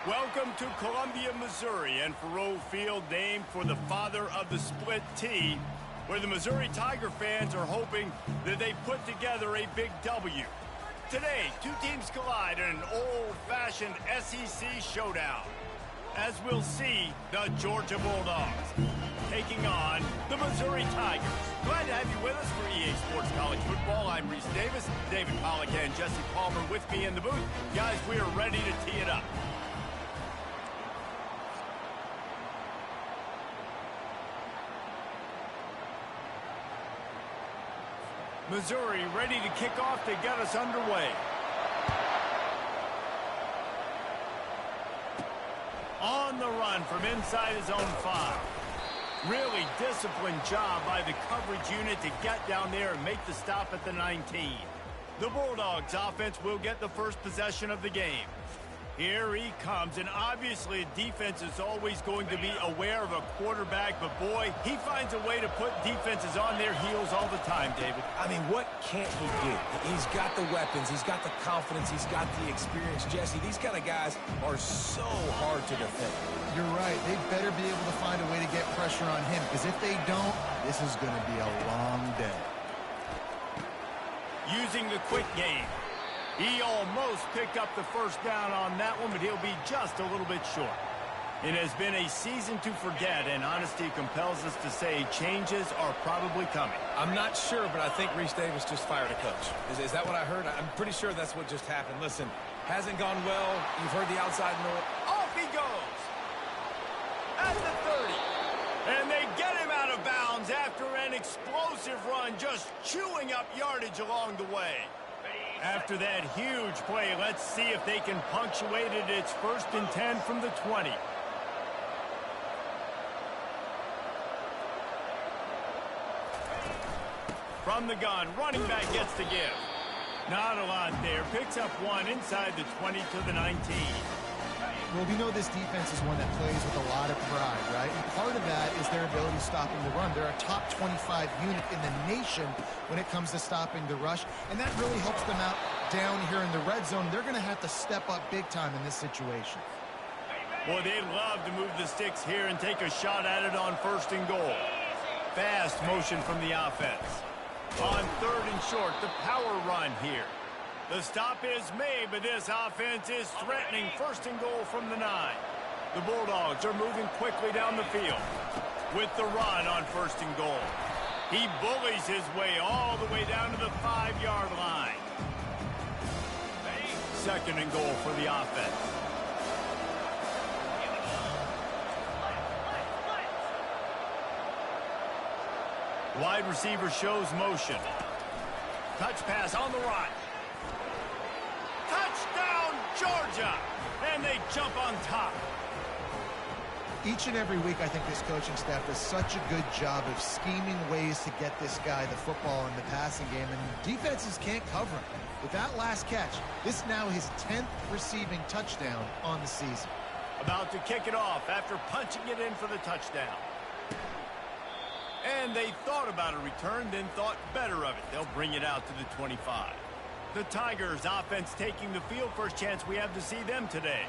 Welcome to Columbia, Missouri, and Faroe Field, named for the father of the split T, where the Missouri Tiger fans are hoping that they put together a big W. Today, two teams collide in an old-fashioned SEC showdown. As we'll see, the Georgia Bulldogs taking on the Missouri Tigers. Glad to have you with us for EA Sports College Football. I'm Reese Davis, David Pollack and Jesse Palmer with me in the booth. Guys, we are ready to tee it up. Missouri ready to kick off to get us underway. On the run from inside his own 5. Really disciplined job by the coverage unit to get down there and make the stop at the 19. The Bulldogs offense will get the first possession of the game. Here he comes, and obviously defense is always going to be aware of a quarterback, but boy, he finds a way to put defenses on their heels all the time, David. I mean, what can't he do? He's got the weapons, he's got the confidence, he's got the experience. Jesse, these kind of guys are so hard to defend. You're right. They better be able to find a way to get pressure on him, because if they don't, this is going to be a long day. Using the quick game. He almost picked up the first down on that one, but he'll be just a little bit short. It has been a season to forget, and honesty compels us to say changes are probably coming. I'm not sure, but I think Reese Davis just fired a coach. Is that what I heard? I'm pretty sure that's what just happened. Listen, hasn't gone well. You've heard the outside noise. Off he goes at the 30. And they get him out of bounds after an explosive run, just chewing up yardage along the way. After that huge play, let's see if they can punctuate it. It's 1st and 10 from the 20. From the gun, running back gets the give. Not a lot there. Picks up one inside the 20 to the 19. Well, we know this defense is one that plays with a lot of pride, right? And part of that is their ability stopping the run. They're a top 25 unit in the nation when it comes to stopping the rush, and that really helps them out down here in the red zone. They're going to have to step up big time in this situation. Boy, they'd love to move the sticks here and take a shot at it on 1st and goal. Fast motion from the offense. On 3rd and short, the power run here. The stop is made, but this offense is threatening 1st and goal from the 9. The Bulldogs are moving quickly down the field with the run on 1st and goal. He bullies his way all the way down to the 5-yard line. 2nd and goal for the offense. Wide receiver shows motion. Touch pass on the right. Touchdown, Georgia! And they jump on top. Each and every week, I think this coaching staff does such a good job of scheming ways to get this guy the football in the passing game, and defenses can't cover him. With that last catch, this is now his 10th receiving touchdown on the season. About to kick it off after punching it in for the touchdown. And they thought about a return, then thought better of it. They'll bring it out to the 25. The Tigers offense taking the field. First chance we have to see them today.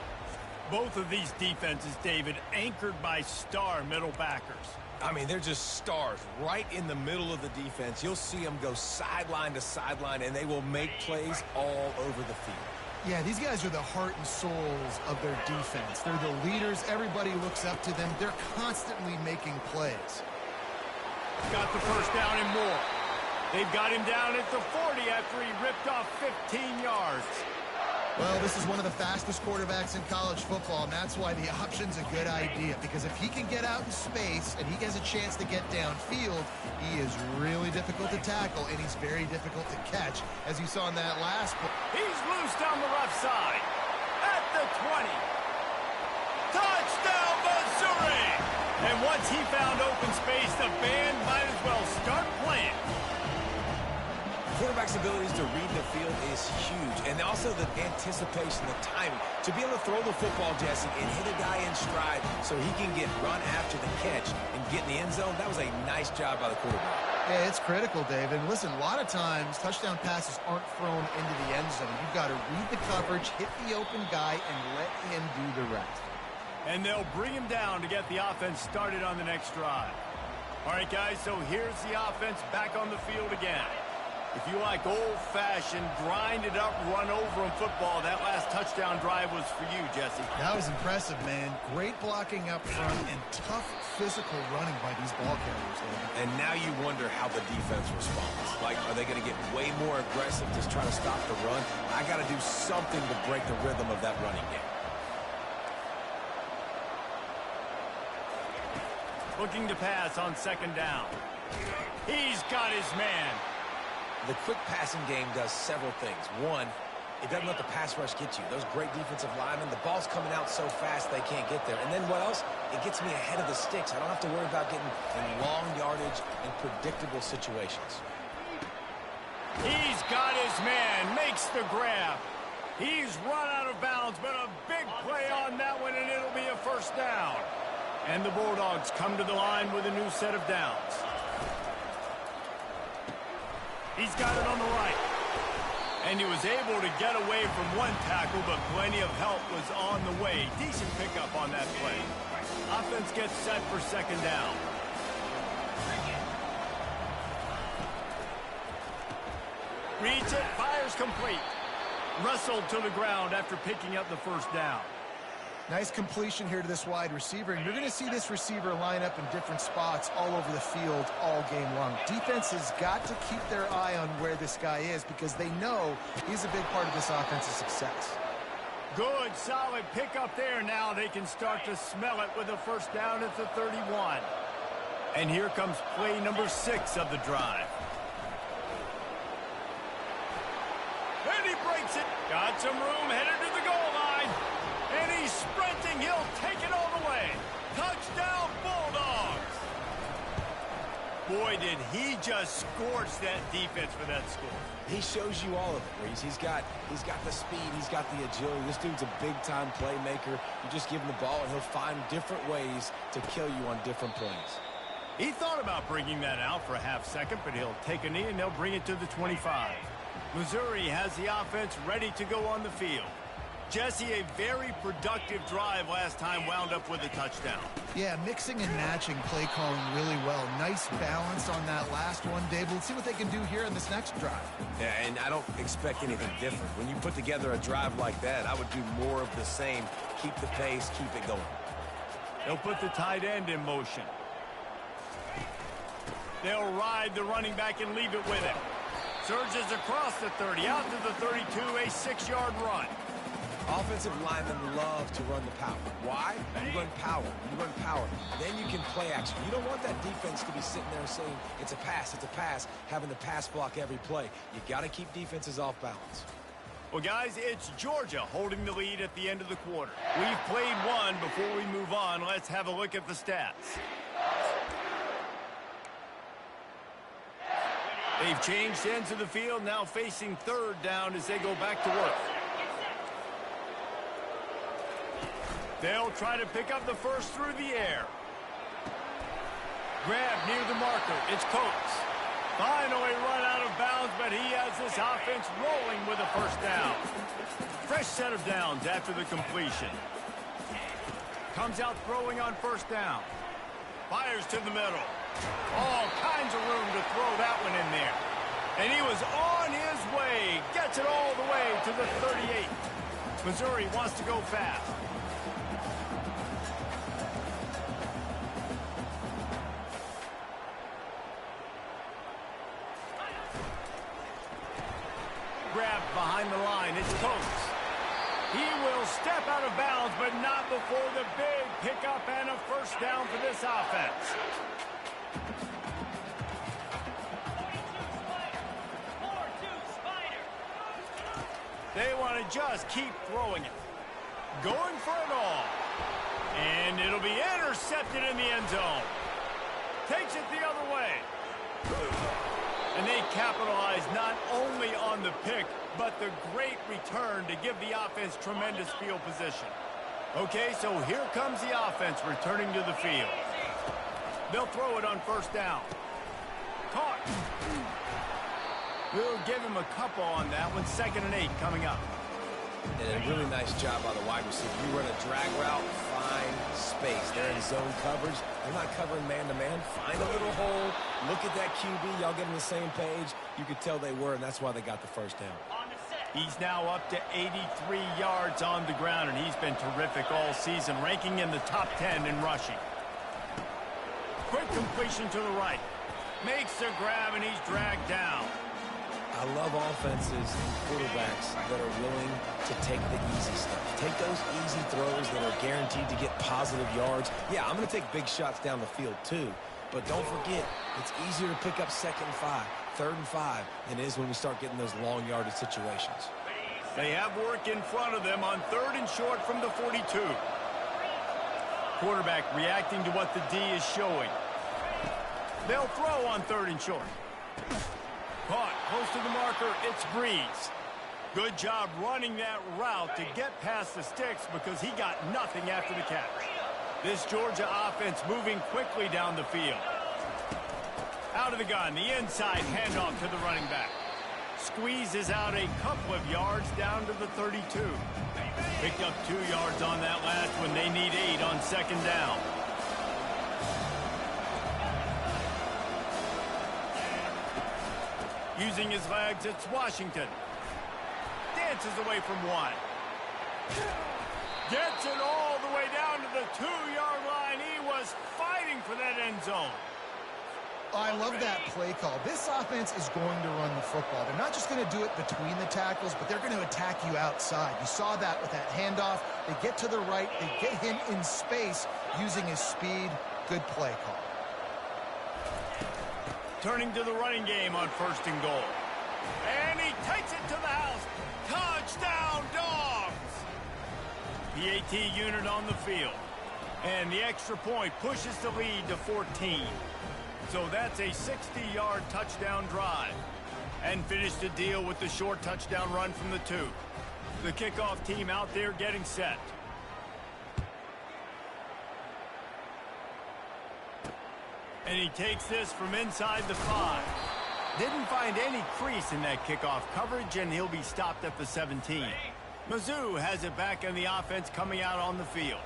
Both of these defenses, David, anchored by star middle backers. I mean, they're just stars right in the middle of the defense. You'll see them go sideline to sideline, and they will make plays all over the field. Yeah, these guys are the heart and souls of their defense. They're the leaders. Everybody looks up to them. They're constantly making plays. Got the first down and more. They've got him down at the 40 after he ripped off 15 yards. Well, this is one of the fastest quarterbacks in college football, and that's why the option's a good idea, because if he can get out in space and he has a chance to get downfield, he is really difficult to tackle, and he's very difficult to catch, as you saw in that last play. He's loose down the left side at the 20. Touchdown, Missouri! And once he found open space, the band might as well start playing. Quarterback's abilities to read the field is huge, and also the anticipation, the timing. To be able to throw the football, Jesse, and hit a guy in stride so he can get run after the catch and get in the end zone, that was a nice job by the quarterback. Yeah, it's critical, David. Listen, a lot of times touchdown passes aren't thrown into the end zone. You've got to read the coverage, hit the open guy, and let him do the rest. And they'll bring him down to get the offense started on the next drive. All right, guys, so here's the offense back on the field again. If you like old-fashioned, grinded-up, run-over-'em football, that last touchdown drive was for you, Jesse. That was impressive, man. Great blocking up front and tough physical running by these ball carriers, David. And now you wonder how the defense responds. Like, are they going to get way more aggressive just trying to stop the run? I got to do something to break the rhythm of that running game. Looking to pass on second down. He's got his man. The quick passing game does several things. One, it doesn't let the pass rush get you. Those great defensive linemen, the ball's coming out so fast they can't get there. And then what else? It gets me ahead of the sticks. I don't have to worry about getting in long yardage and predictable situations. He's got his man, makes the grab. He's run out of bounds, but a big play on that one, and it'll be a first down. And the Bulldogs come to the line with a new set of downs. He's got it on the right. And he was able to get away from one tackle, but plenty of help was on the way. Decent pickup on that play. Offense gets set for second down. Reads it, fires complete. Wrestled to the ground after picking up the first down. Nice completion here to this wide receiver, and you're going to see this receiver line up in different spots all over the field all game long. Defense has got to keep their eye on where this guy is because they know he's a big part of this offense's success. Good, solid pickup there. Now they can start to smell it with a first down at the 31. And here comes play number 6 of the drive. And he breaks it. Got some room, headed to the goal line. And he's sprinting. He'll take it all the way. Touchdown, Bulldogs. Boy, did he just scorch that defense for that score. He shows you all of it, Reese. He's got the speed. He's got the agility. This dude's a big-time playmaker. You just give him the ball, and he'll find different ways to kill you on different plays. He thought about bringing that out for a half second, but he'll take a knee, and they'll bring it to the 25. Missouri has the offense ready to go on the field. Jesse, a very productive drive last time wound up with a touchdown. Yeah, mixing and matching play calling really well. Nice balance on that last one, Dave. Let's see what they can do here in this next drive. Yeah, and I don't expect anything different. When you put together a drive like that, I would do more of the same. Keep the pace, keep it going. They'll put the tight end in motion. They'll ride the running back and leave it with him. Surges across the 30, out to the 32, a 6-yard run. Offensive linemen love to run the power. Why? You run power. You run power. Then you can play action. You don't want that defense to be sitting there saying, it's a pass, having to pass block every play. You got to keep defenses off balance. Well, guys, it's Georgia holding the lead at the end of the quarter. We've played one. Before we move on, let's have a look at the stats. They've changed ends of the field, now facing third down as they go back to work. They'll try to pick up the first through the air. Grab near the marker. It's Coates. Finally run out of bounds, but he has this offense rolling with a first down. Fresh set of downs after the completion. Comes out throwing on first down. Fires to the middle. All kinds of room to throw that one in there. And he was on his way. Gets it all the way to the 38. Missouri wants to go fast. Grabbed behind the line. It's Coates. He will step out of bounds, but not before the big pickup and a first down for this offense. They want to just keep throwing it. Going for it all. And it'll be intercepted in the end zone. Takes it the other way. And they capitalize not only on the pick, but the great return to give the offense tremendous field position. Okay, so here comes the offense returning to the field. They'll throw it on first down. Caught. We'll give him a couple on that one. 2nd and 8 coming up. And a really nice job by the wide receiver. You run a drag route, find space. They're in zone coverage. They're not covering man-to-man. Find a little hole. Look at that QB. Y'all get on the same page. You could tell they were, and that's why they got the first down. He's now up to 83 yards on the ground, and he's been terrific all season, ranking in the top 10 in rushing. Quick completion to the right. Makes the grab, and he's dragged down. I love offenses and quarterbacks that are willing to take the easy stuff. Take those easy throws that are guaranteed to get positive yards. Yeah, I'm going to take big shots down the field too. But don't forget, it's easier to pick up 2nd and 5, 3rd and 5 than it is when we start getting those long yardage situations. They have work in front of them on 3rd and short from the 42. Quarterback reacting to what the D is showing. They'll throw on 3rd and short. Caught close to the marker. It's Breeze. Good job running that route to get past the sticks because he got nothing after the catch. This Georgia offense moving quickly down the field. Out of the gun, the inside handoff to the running back. Squeezes out a couple of yards down to the 32. Picked up 2 yards on that last one. They need 8 on 2nd down. Using his legs, it's Washington. Dances away from 1. Gets it all the way down to the 2-yard line. He was fighting for that end zone. I love that play call. This offense is going to run the football. They're not just going to do it between the tackles, but they're going to attack you outside. You saw that with that handoff. They get to the right. They get him in space using his speed. Good play call. Turning to the running game on 1st and goal. And he takes it to the house. Touchdown, Dogs! PAT unit on the field. And the extra point pushes the lead to 14. So that's a 60-yard touchdown drive. And finish the deal with the short touchdown run from the 2. The kickoff team out there getting set. And he takes this from inside the 5. Didn't find any crease in that kickoff coverage, and he'll be stopped at the 17. Mizzou has it back in the offense coming out on the field.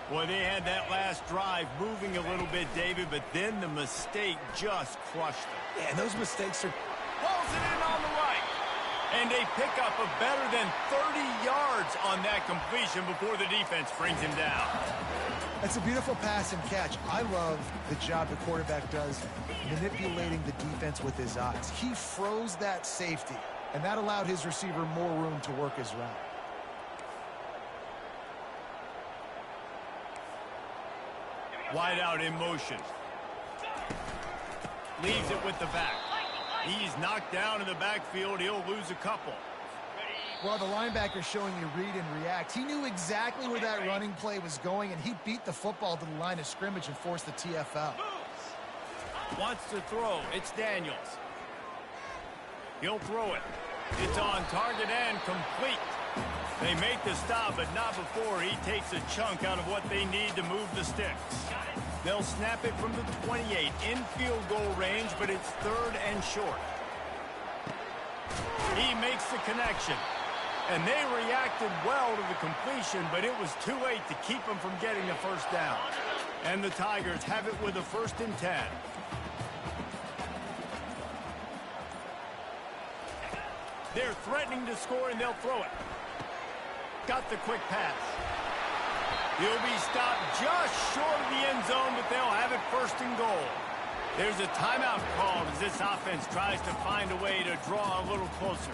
Boy, they had that last drive moving a little bit, David, but then the mistake just crushed them. Yeah, and those mistakes are... Pulls it in on the right. And they pick up a better than 30 yards on that completion before the defense brings him down. That's a beautiful pass and catch. I love the job the quarterback does manipulating the defense with his eyes. He froze that safety, and that allowed his receiver more room to work his route. Wide out in motion. Leaves it with the back. He's knocked down in the backfield. He'll lose a couple. Well, the linebacker's showing you read and react. He knew exactly where that running play was going, and he beat the football to the line of scrimmage and forced the TFL. Wants to throw. It's Daniels. He'll throw it. It's on target and complete. They make the stop, but not before he takes a chunk out of what they need to move the sticks. They'll snap it from the 28 in field goal range, but it's 3rd and short. He makes the connection. And they reacted well to the completion, but it was too late to keep them from getting the first down. And the Tigers have it with a 1st and 10. They're threatening to score, and they'll throw it. Got the quick pass. He'll be stopped just short of the end zone, but they'll have it 1st and goal. There's a timeout called as this offense tries to find a way to draw a little closer.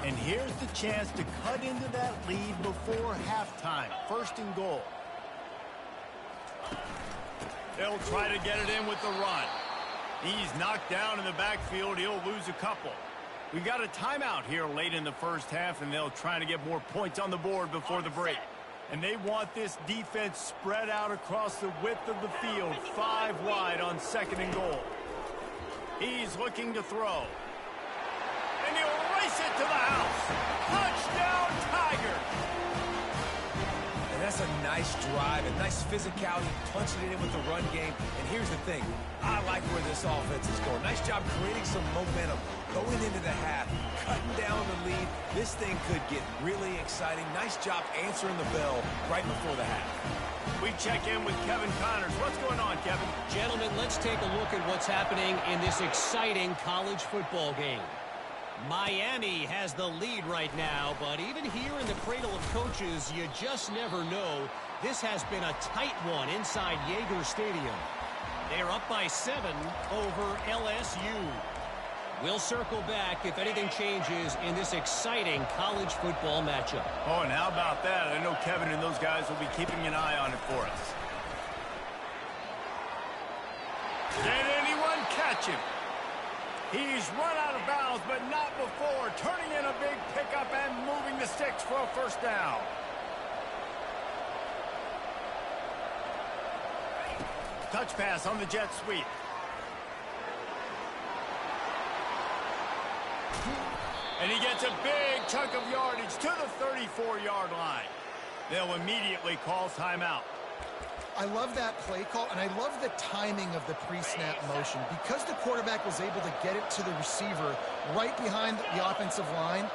And here's the chance to cut into that lead before halftime. 1st and goal. They'll try to get it in with the run. He's knocked down in the backfield. He'll lose a couple. We got a timeout here late in the first half, and they'll try to get more points on the board before the break. And they want this defense spread out across the width of the field, 5 wide on 2nd and goal. He's looking to throw. And he'll race it to the house. Touchdown, Tigers! And That's a nice drive, a nice physicality, punching it in with the run game. And here's the thing. I like where this offense is going. Nice job creating some momentum, going into the half, cutting down the lead. This thing could get really exciting. Nice job answering the bell right before the half. We check in with Kevin Connors. What's going on, Kevin? Gentlemen, let's take a look at what's happening in this exciting college football game. Miami has the lead right now, but even here in the cradle of coaches, you just never know. This has been a tight one inside Yager Stadium. They're up by 7 over LSU. We'll circle back if anything changes in this exciting college football matchup. Oh, and how about that? I know Kevin and those guys will be keeping an eye on it for us. Can anyone catch him? He's run out of bounds, but not before turning in a big pickup and moving the sticks for a first down. Touch pass on the jet sweep. And he gets a big chunk of yardage to the 34-yard line. They'll immediately call timeout. I love that play call, and I love the timing of the pre-snap motion. Because the quarterback was able to get it to the receiver right behind the offensive line,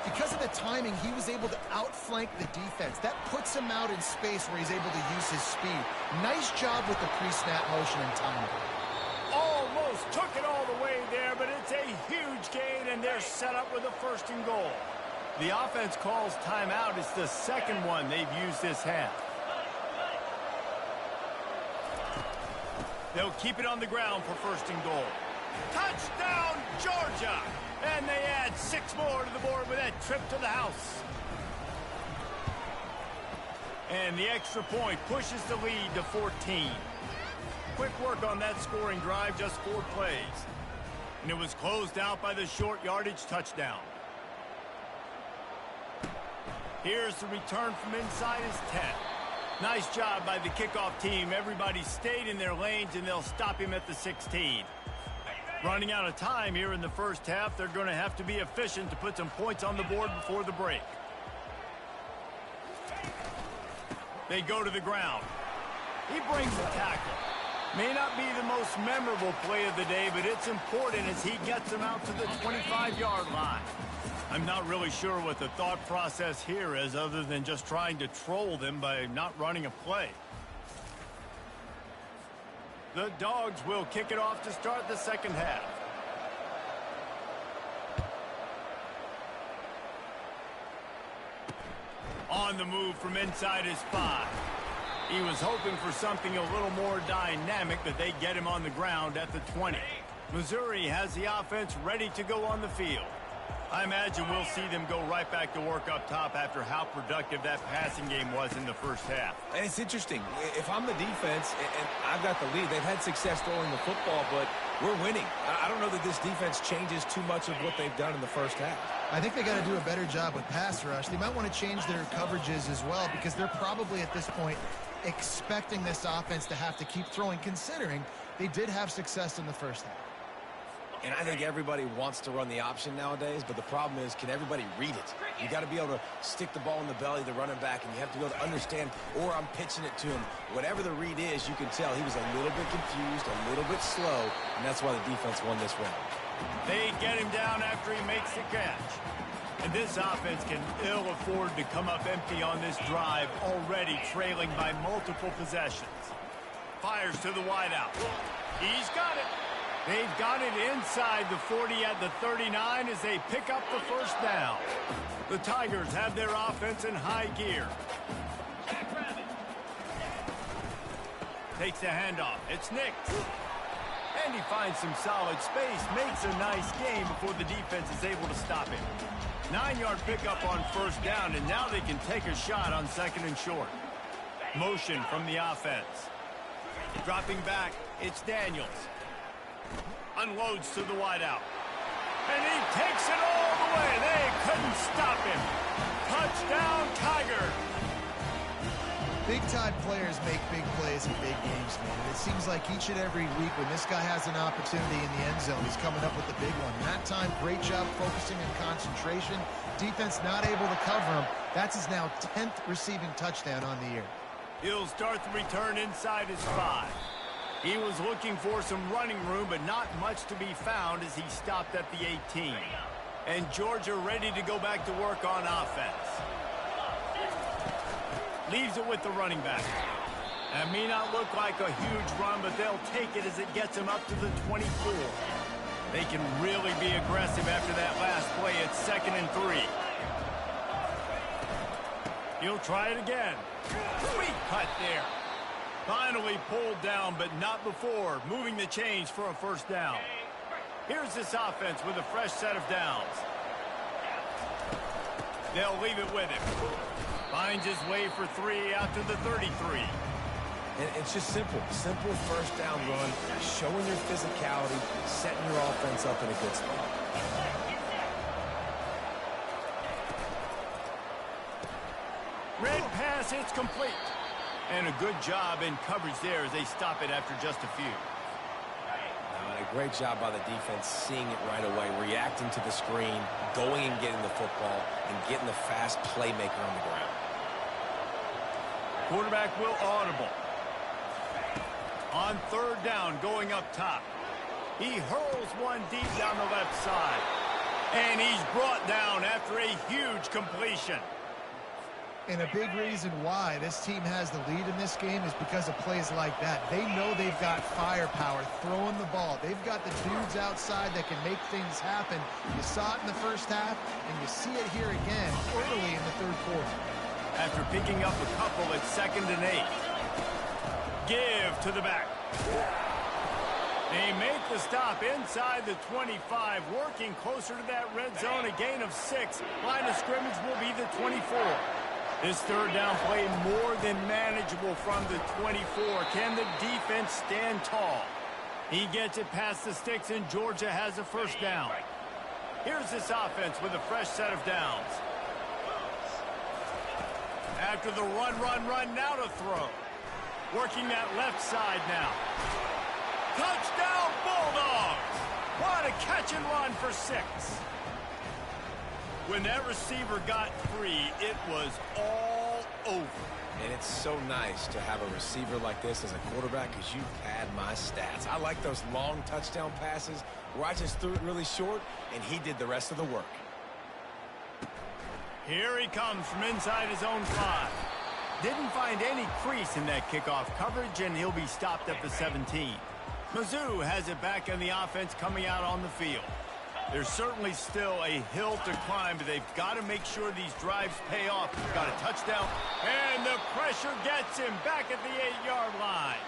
because of the timing, he was able to outflank the defense. That puts him out in space where he's able to use his speed. Nice job with the pre-snap motion and timing. Almost took it all the way there, but it's a huge gain, and they're set up with a 1st and goal. The offense calls timeout. It's the second one they've used this half. They'll keep it on the ground for 1st and goal. Touchdown, Georgia! And they add 6 more to the board with that trip to the house. And the extra point pushes the lead to 14. Quick work on that scoring drive, just 4 plays. And it was closed out by the short yardage touchdown. Here's the return from inside his 10. Nice job by the kickoff team. Everybody stayed in their lanes, and they'll stop him at the 16. Running out of time here in the first half, they're going to have to be efficient to put some points on the board before the break. They go to the ground. He brings the tackle. May not be the most memorable play of the day, but it's important as he gets them out to the 25-yard line. I'm not really sure what the thought process here is other than just trying to troll them by not running a play. The Dogs will kick it off to start the second half. On the move from inside his 5. He was hoping for something a little more dynamic, but they get him on the ground at the 20. Missouri has the offense ready to go on the field. I imagine we'll see them go right back to work up top after how productive that passing game was in the first half. And it's interesting. If I'm the defense and I've got the lead, they've had success throwing the football, but we're winning. I don't know that this defense changes too much of what they've done in the first half. I think they got to do a better job with pass rush. They might want to change their coverages as well, because they're probably at this point expecting this offense to have to keep throwing, considering they did have success in the first half. And I think everybody wants to run the option nowadays, but the problem is, can everybody read it? You got to be able to stick the ball in the belly of the running back, and you have to be able to understand, or I'm pitching it to him. Whatever the read is, you can tell he was a little bit confused, a little bit slow, and that's why the defense won this round. They get him down after he makes the catch. And this offense can ill afford to come up empty on this drive, already trailing by multiple possessions. Fires to the wideout. He's got it. They've got it inside the 40 at the 39 as they pick up the first down. The Tigers have their offense in high gear. Takes the handoff. It's Nick. And he finds some solid space, makes a nice game before the defense is able to stop him. 9-yard pickup on first down, and now they can take a shot on 2nd and short. Motion from the offense. Dropping back, it's Daniels. Unloads to the wideout. And he takes it all the way. They couldn't stop him. Touchdown, Tiger. Big-time players make big plays in big games, man. And it seems like each and every week when this guy has an opportunity in the end zone, he's coming up with the big one. And that time, great job focusing on concentration. Defense not able to cover him. That's his now 10th receiving touchdown on the year. He'll start the return inside his 5. He was looking for some running room, but not much to be found as he stopped at the 18. And Georgia ready to go back to work on offense. Leaves it with the running back. That may not look like a huge run, but they'll take it as it gets them up to the 24. They can really be aggressive after that last play. It's 2nd and 3. He'll try it again. Sweet cut there. Finally pulled down, but not before moving the chains for a first down. Here's this offense with a fresh set of downs. They'll leave it with him. Finds his way for 3 out to the 33. And it's just simple. Simple first down run, showing your physicality, setting your offense up in a good spot. Red pass, it's complete. And a good job in coverage there as they stop it after just a few. And a great job by the defense seeing it right away, reacting to the screen, going and getting the football, and getting the fast playmaker on the ground. Quarterback will audible. On 3rd down, going up top. He hurls one deep down the left side. And he's brought down after a huge completion. And a big reason why this team has the lead in this game is because of plays like that. They know they've got firepower throwing the ball. They've got the dudes outside that can make things happen. You saw it in the first half, and you see it here again early in the 3rd quarter. After picking up a couple at 2nd and 8. Give to the back. They make the stop inside the 25, working closer to that red zone. A gain of 6. Line of scrimmage will be the 24. This 3rd down play more than manageable from the 24. Can the defense stand tall? He gets it past the sticks, and Georgia has a first down. Here's this offense with a fresh set of downs. After the run, now to throw. Working that left side now. Touchdown, Bulldogs! What a catch and run for 6. When that receiver got free, it was all over. And it's so nice to have a receiver like this as a quarterback because you pad my stats. I like those long touchdown passes where I just threw it really short, and he did the rest of the work. Here he comes from inside his own 5. Didn't find any crease in that kickoff coverage, and he'll be stopped at the 17. Mizzou has it back in the offense coming out on the field. There's certainly still a hill to climb, but they've got to make sure these drives pay off. Got a touchdown, and the pressure gets him back at the 8-yard line.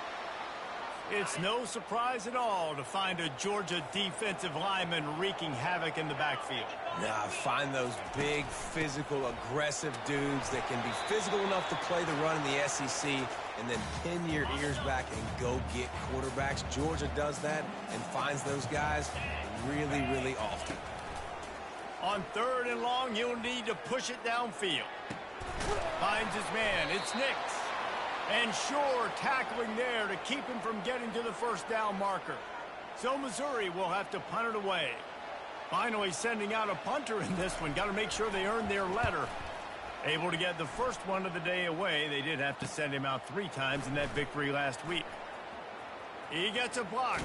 It's no surprise at all to find a Georgia defensive lineman wreaking havoc in the backfield. Nah, find those big, physical, aggressive dudes that can be physical enough to play the run in the SEC and then pin your ears back and go get quarterbacks. Georgia does that and finds those guys really, really often. On 3rd and long, you'll need to push it downfield. Finds his man. It's Nix. And Shore tackling there to keep him from getting to the first down marker. So Missouri will have to punt it away. Finally sending out a punter in this one. Got to make sure they earn their letter. Able to get the first one of the day away. They did have to send him out 3 times in that victory last week. He gets a block.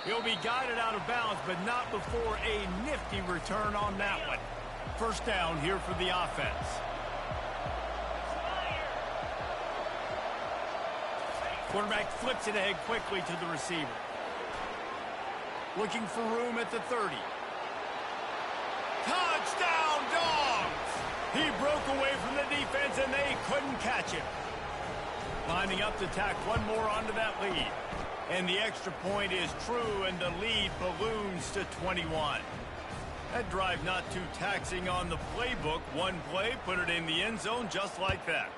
He'll be guided out of bounds, but not before a nifty return on that one. First down here for the offense. Quarterback flips it ahead quickly to the receiver. Looking for room at the 30. Touchdown, Dogs! He broke away from the defense, and they couldn't catch him. Lining up to tack one more onto that lead. And the extra point is true, and the lead balloons to 21. That drive not too taxing on the playbook. One play, put it in the end zone just like that.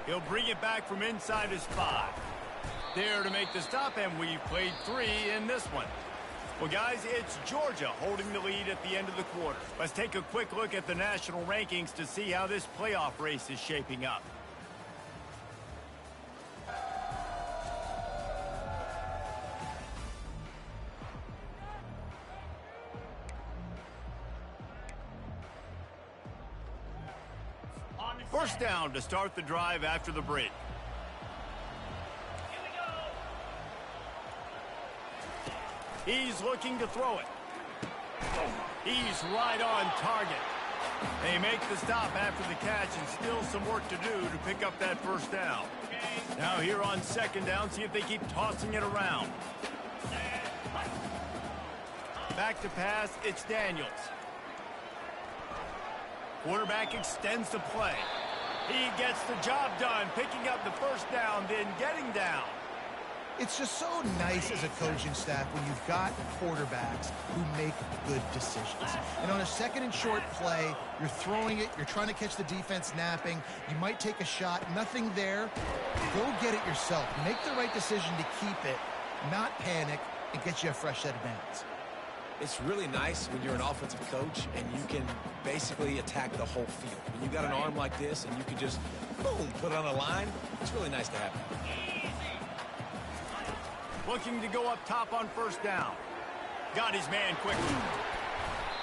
He'll bring it back from inside his 5. There to make the stop, and we've played 3 in this one. Well, guys, it's Georgia holding the lead at the end of the quarter. Let's take a quick look at the national rankings to see how this playoff race is shaping up. First down to start the drive after the break. He's looking to throw it. He's right on target. They make the stop after the catch and still some work to do to pick up that first down. Now here on second down, see if they keep tossing it around. Back to pass, it's Daniels. Quarterback extends the play. He gets the job done, picking up the first down, then getting down. It's just so nice as a coaching staff when you've got quarterbacks who make good decisions. And on a second and short play, you're throwing it, you're trying to catch the defense napping, you might take a shot, nothing there. Go get it yourself. Make the right decision to keep it, not panic, and get you a fresh set of downs. It's really nice when you're an offensive coach and you can basically attack the whole field. When you got an arm like this and you can just, boom, put it on a line, it's really nice to have. Looking to go up top on first down. Got his man quickly.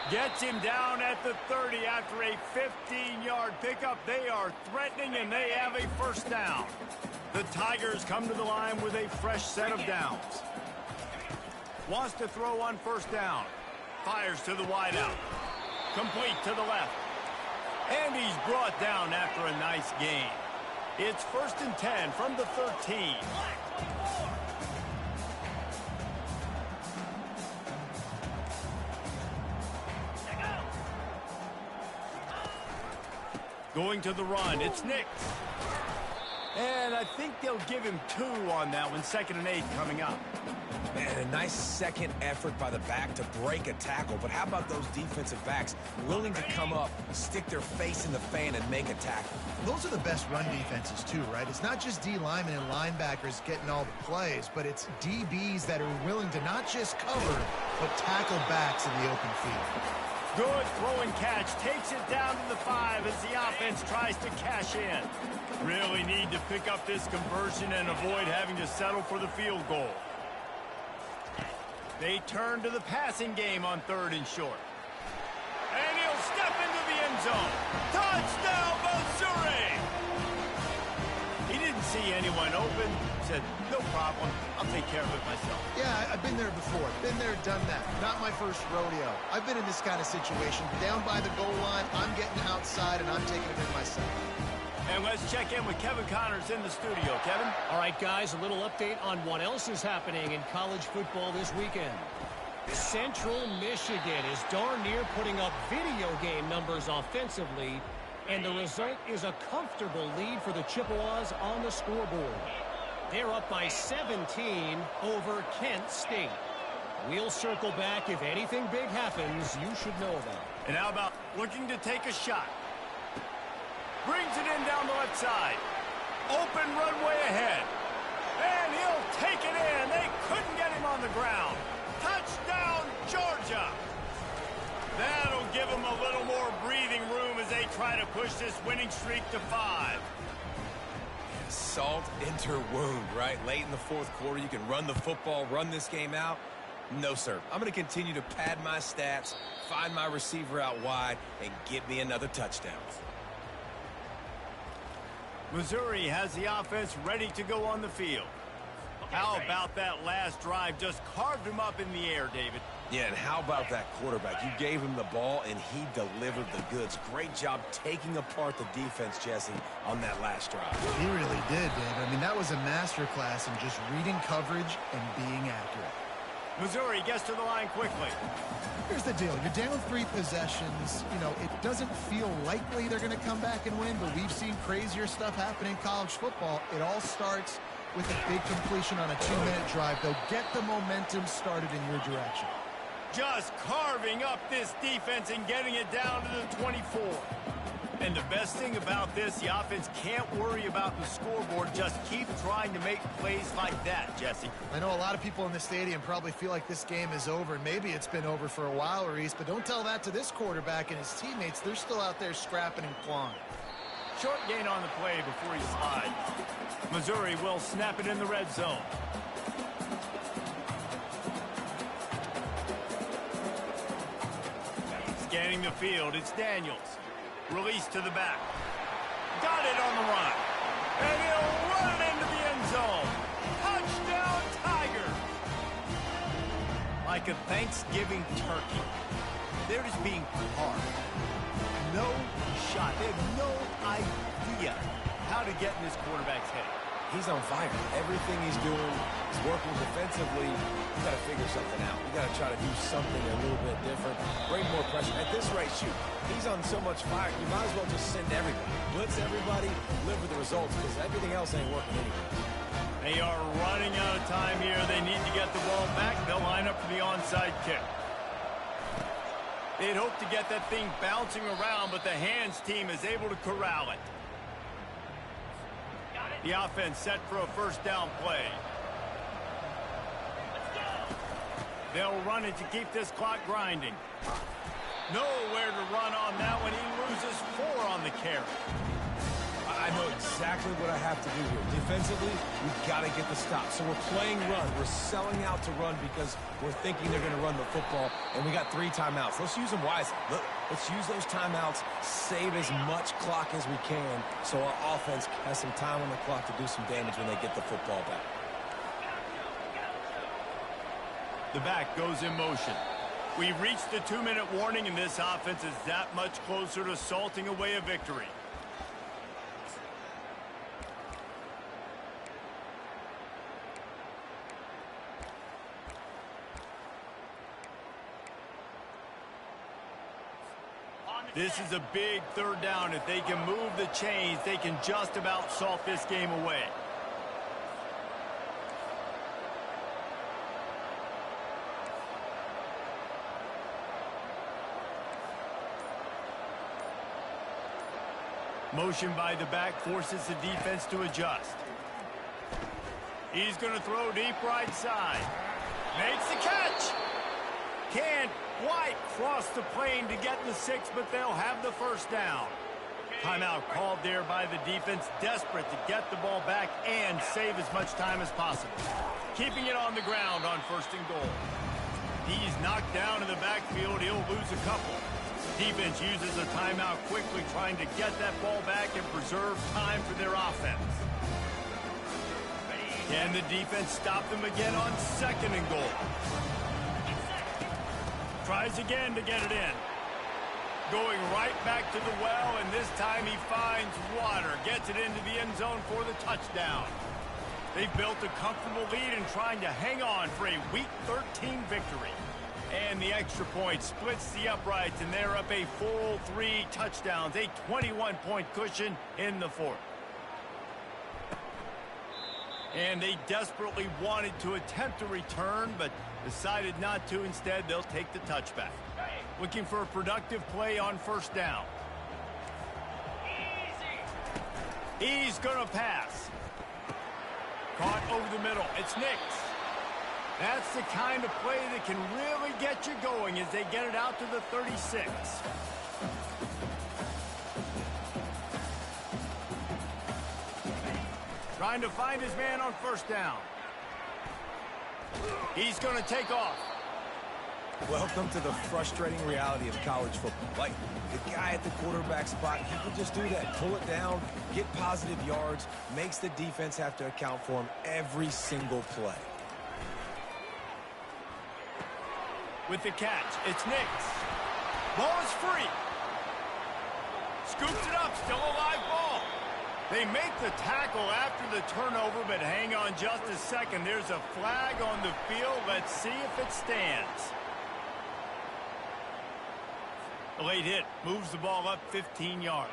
Gets him down at the 30 after a 15-yard pickup. They are threatening, and they have a first down. The Tigers come to the line with a fresh set of downs. Wants to throw on first down. Fires to the wideout. Complete to the left. And he's brought down after a nice gain. It's 1st and 10 from the 13. Going to the run, it's Nix. And I think they'll give him 2 on that one. 2nd and 8 coming up. Man, a nice second effort by the back to break a tackle. But how about those defensive backs willing to come up, stick their face in the fan, and make a tackle? Those are the best run defenses, too, right? It's not just D linemen and linebackers getting all the plays, but it's DBs that are willing to not just cover, but tackle backs in the open field. Good throw and catch. Takes it down to the 5 as the offense tries to cash in. Really need to pick up this conversion and avoid having to settle for the field goal. They turn to the passing game on 3rd and short. And he'll step into the end zone. Touchdown, Missouri! He didn't see anyone open. Said, no problem. I'll take care of it myself. Yeah, I've been there before. Been there, done that. Not my first rodeo. I've been in this kind of situation. Down by the goal line, I'm getting outside, and I'm taking it in myself. And let's check in with Kevin Connors in the studio. Kevin? All right, guys, a little update on what else is happening in college football this weekend. Central Michigan is darn near putting up video game numbers offensively, and the result is a comfortable lead for the Chippewas on the scoreboard. They're up by 17 over Kent State. We'll circle back if anything big happens you should know about. And how about looking to take a shot? Brings it in down the left side. Open runway ahead. And he'll take it in. They couldn't get him on the ground. Touchdown, Georgia. That'll give them a little more breathing room as they try to push this winning streak to 5. Salt into her wound, right? Late in the 4th quarter, you can run the football, run this game out. No, sir. I'm going to continue to pad my stats, find my receiver out wide, and get me another touchdown. Missouri has the offense ready to go on the field. How about that last drive? Just carved him up in the air, David. Yeah, and how about that quarterback? You gave him the ball, and he delivered the goods. Great job taking apart the defense, Jesse, on that last drive. He really did, Dave. I mean, that was a masterclass in just reading coverage and being accurate. Missouri gets to the line quickly. Here's the deal. You're down 3 possessions. You know, it doesn't feel likely they're going to come back and win, but we've seen crazier stuff happen in college football. It all starts with a big completion on a 2-minute drive. They'll get the momentum started in your direction. Just carving up this defense and getting it down to the 24. And the best thing about this, the offense can't worry about the scoreboard. Just keep trying to make plays like that, Jesse. I know a lot of people in the stadium probably feel like this game is over, and maybe it's been over for a while, Reese, but don't tell that to this quarterback and his teammates. They're still out there scrapping and clawing. Short gain on the play before he slides. Missouri will snap it in the red zone. Scanning the field, it's Daniels. Release to the back. Got it on the run. And he'll run it into the end zone. Touchdown, Tiger. Like a Thanksgiving turkey. They're just being carved. No shot. They have no idea how to get in this quarterback's head. He's on fire. Everything he's doing is working defensively. You got to figure something out. You got to try to do something a little bit different. Bring more pressure. At this rate, shoot. He's on so much fire. You might as well just send everybody. Blitz everybody. Live with the results because everything else ain't working anyway. They are running out of time here. They need to get the ball back. They'll line up for the onside kick. They'd hope to get that thing bouncing around, but the hands team is able to corral it. The offense set for a first down play. They'll run it to keep this clock grinding. Nowhere to run on that one. He loses 4 on the carry. I know exactly what I have to do here. Defensively, we've got to get the stop. So we're playing run. We're selling out to run because we're thinking they're going to run the football, and we got 3 timeouts. Let's use them wisely. Look, let's use those timeouts, save as much clock as we can so our offense has some time on the clock to do some damage when they get the football back. The back goes in motion. We've reached the 2-minute warning, and this offense is that much closer to salting away a victory. This is a big third down. If they can move the chains, they can just about salt this game away. Motion by the back forces the defense to adjust. He's going to throw deep right side. Makes the catch. Can't quite cross the plane to get the 6, but they'll have the first down. Timeout called there by the defense, desperate to get the ball back and save as much time as possible. Keeping it on the ground on 1st and goal. He's knocked down in the backfield. He'll lose a couple. Defense uses a timeout quickly, trying to get that ball back and preserve time for their offense. Can the defense stop them again on 2nd and goal? Tries again to get it in. Going right back to the well, and this time he finds water. Gets it into the end zone for the touchdown. They've built a comfortable lead and trying to hang on for a Week 13 victory. And the extra point splits the uprights, and they're up a full 3 touchdowns, a 21-point cushion in the 4th. And they desperately wanted to attempt a return, but decided not to. Instead, they'll take the touchback. Looking for a productive play on 1st down. He's going to pass. Caught over the middle. It's Nix. That's the kind of play that can really get you going as they get it out to the 36. Trying to find his man on 1st down. He's going to take off. Welcome to the frustrating reality of college football. Like, the guy at the quarterback spot, he can just do that. Pull it down, get positive yards, makes the defense have to account for him every single play. With the catch, it's Nix. Ball is free. Scoops it up, still a live ball. They make the tackle after the turnover, but hang on just a second. There's a flag on the field. Let's see if it stands. A late hit moves the ball up 15 yards.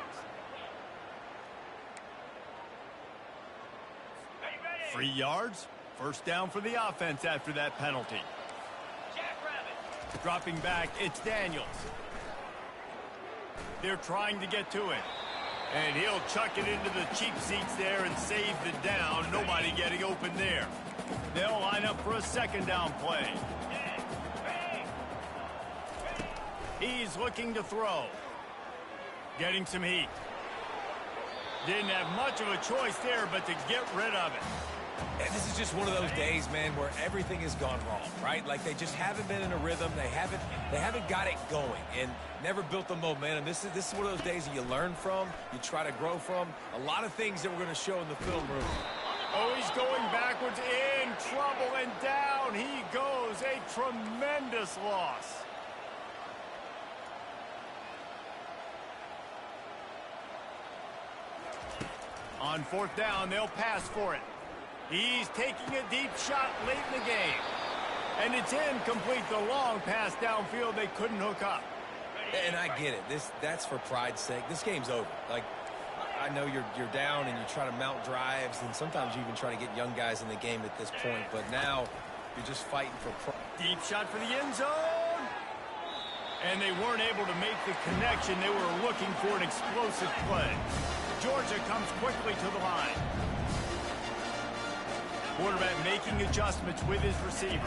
Free yards. 1st down for the offense after that penalty. Dropping back, it's Daniels. They're trying to get to it. And he'll chuck it into the cheap seats there and save the down. Nobody getting open there. They'll line up for a second down play. He's looking to throw. Getting some heat. Didn't have much of a choice there, but to get rid of it. And this is just one of those days, man, where everything has gone wrong, right? Like they just haven't been in a rhythm. They haven't got it going and never built the momentum. This is one of those days that you learn from, you try to grow from. A lot of things that we're going to show in the film room. Oh, he's going backwards, in trouble, and down he goes. A tremendous loss. On fourth down, they'll pass for it. He's taking a deep shot late in the game. And it's incomplete. The long pass downfield, they couldn't hook up. And I get it. That's for pride's sake. This game's over. Like, I know you're down and you try to mount drives, and sometimes you even try to get young guys in the game at this point. But now you're just fighting for pride. Deep shot for the end zone. And they weren't able to make the connection. They were looking for an explosive play. Georgia comes quickly to the line. Quarterback making adjustments with his receivers.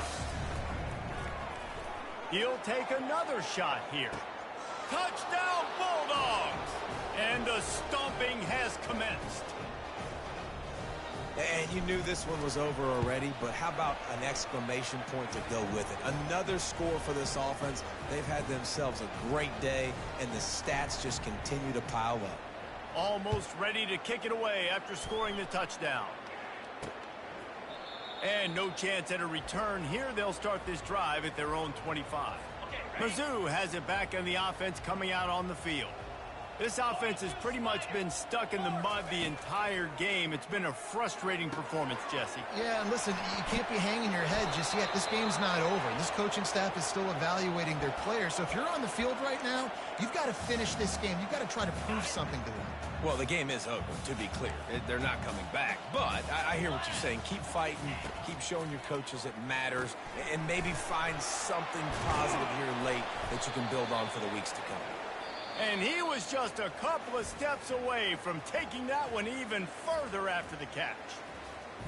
He'll take another shot here. Touchdown, Bulldogs! And the stomping has commenced. And you knew this one was over already, but how about an exclamation point to go with it? Another score for this offense. They've had themselves a great day, and the stats just continue to pile up. Almost ready to kick it away after scoring the touchdown. And no chance at a return here. They'll start this drive at their own 25. Mizzou has it back on the offense coming out on the field. This offense has pretty much been stuck in the mud the entire game. It's been a frustrating performance, Jesse. Yeah, and listen, you can't be hanging your head just yet. This game's not over. This coaching staff is still evaluating their players. So if you're on the field right now, you've got to finish this game. You've got to try to prove something to them. Well, the game is over, to be clear. They're not coming back. But I hear what you're saying. Keep fighting. Keep showing your coaches it matters. And maybe find something positive here late that you can build on for the weeks to come. And he was just a couple of steps away from taking that one even further after the catch.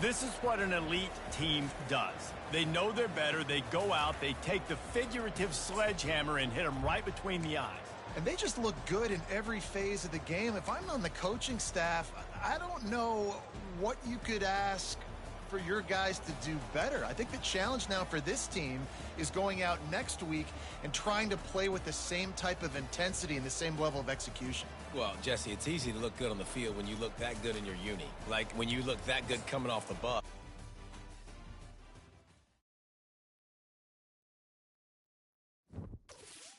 This is what an elite team does. They know they're better. They go out. They take the figurative sledgehammer and hit them right between the eyes. And they just look good in every phase of the game. If I'm on the coaching staff, I don't know what you could ask for your guys to do better. I think the challenge now for this team is going out next week and trying to play with the same type of intensity and the same level of execution. Well, Jesse, it's easy to look good on the field when you look that good in your uni. Like when you look that good coming off the bus.